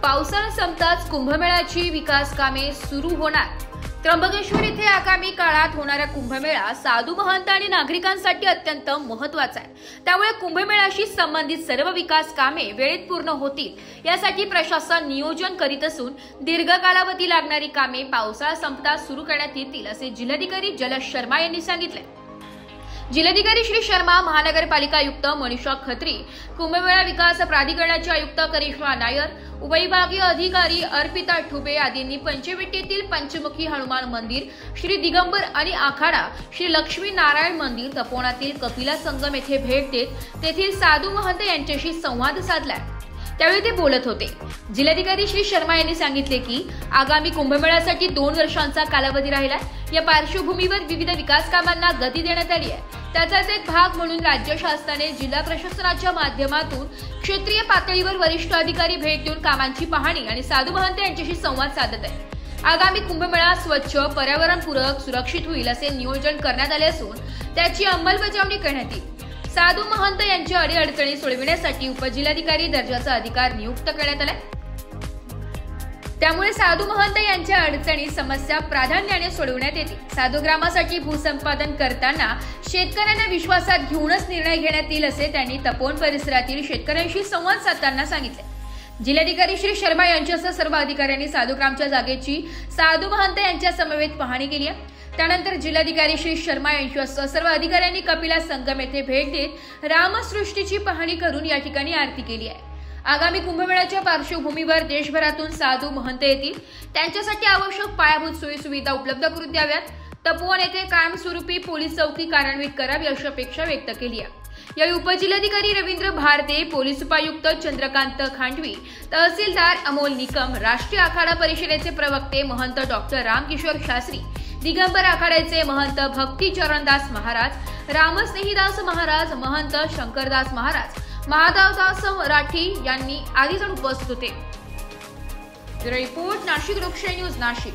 पावसाळा संपताच कुंभमेळ्याची विकास कामे सुरू होणार। त्र्यंबकेश्वर येथे आगामी काळात होणारा कुंभमेळा साधू महंत आणि नागरिकांसाठी अत्यंत महत्त्वाचा आहे। त्यामुळे कुंभमेळ्याशी संबंधित सर्व विकास कामे वेळेत पूर्ण होतील यासाठी प्रशासन नियोजन करीत असून दीर्घ कालावधी लागणारी कामे पावसाळा संपताच सुरू करण्यात येतील असे जिल्हाधिकारी जलज शर्मा यांनी सांगितले। जिल्हाधिकारी श्री शर्मा, महानगरपालिका आयुक्त मनीषा खत्री, कुंभमेळा विकास प्राधिकरणाचे आयुक्त करिश्मा नायर, उपविभागीय अधिकारी अर्पिता ठुबे आदींनी पंचवटीतील पंचमुखी हनुमान मंदिर, श्री दिगंबर आणि आखाडा, श्री लक्ष्मी नारायण मंदिर, तपोवनातील कपिला संगम येथे भेट देत तेथील साधू महंत यांच्याशी संवाद साधला। त्यावेळी ते बोलत होते। जिल्हाधिकारी श्री शर्मा यांनी सांगितले की आगामी कुंभमेळ्यासाठी 2 वर्षांचा कालावधी राहिला। या पार्श्वभूमीवर विविध विकास कामांना गती देण्यात आली आहे। त्याचाच एक भाग म्हणून राज्य शासनाने जिल्हा प्रशासनाच्या माध्यमातून क्षेत्रीय पातळीवर वरिष्ठ अधिकारी भेट देऊन कामांची पाहणी आणि साधू महंत यांच्याशी संवाद साधत आहे। आगामी कुंभमेळा स्वच्छ, पर्यावरणपूरक, सुरक्षित होईल असे नियोजन करण्यात आले असून त्याची अंमलबजावणी करण्यात येईल। साधू महंत यांच्या अडीअडचणी सोडविण्यासाठी उपजिल्हाधिकारी दर्जाचा अधिकार नियुक्त करण्यात आला। त्यामुळे साधू महंत यांच्या अडचणी समस्या प्राधान्याने सोडवण्यात येतील। साधू ग्रामासाठी भूसंपादन करताना शेतकऱ्यांना विश्वासात घेऊनच निर्णय घेण्यात येईल असे त्यांनी तपोवन परिसरातील शेतकऱ्यांशी संवाद साधताना सांगितले। जिल्हाधिकारी श्री शर्मा यांच्यासह सर्व अधिकाऱ्यांनी साधू ग्रामच्या जागेची साधू महंत यांच्या समवेत पाहणी केली आहे। त्यानंतर जिल्हाधिकारी श्री शर्मा यांच्यासह सर्व अधिकाऱ्यांनी कपिला संगम येथे भेट देत रामसृष्टीची पाहणी करून या ठिकाणी आरती केली आहे। आगामी कुंभमेळ्याच्या पार्श्वभूमीवर देशभरातून साधू महंत येतील, त्यांच्यासाठी आवश्यक पायाभूत सोयीसुविधा उपलब्ध करून द्याव्यात। तपोवन येथे कायमस्वरूपी पोलीस चौकी कार्यान्वित करावी अशी अपेक्षा व्यक्त केली आहे। यावेळी उपजिल्हाधिकारी रवींद्र भारदे, पोलीस उपायुक्त चंद्रकांत खांडवी, तहसीलदार अमोल निकम, राष्ट्रीय आखाडा परिषदेचे प्रवक्ते महंत डॉक्टर रामकिशोर शास्त्री, दिगंबर आखाड्याचे महंत भक्ती चरणदास महाराज, रामस्नेहीदास महाराज, महंत शंकरदास महाराज, महादेवदास मराठी यांनी आदी जण उपस्थित होते। रिपोर्ट नाशिक लोकशाही न्यूज नाशिक।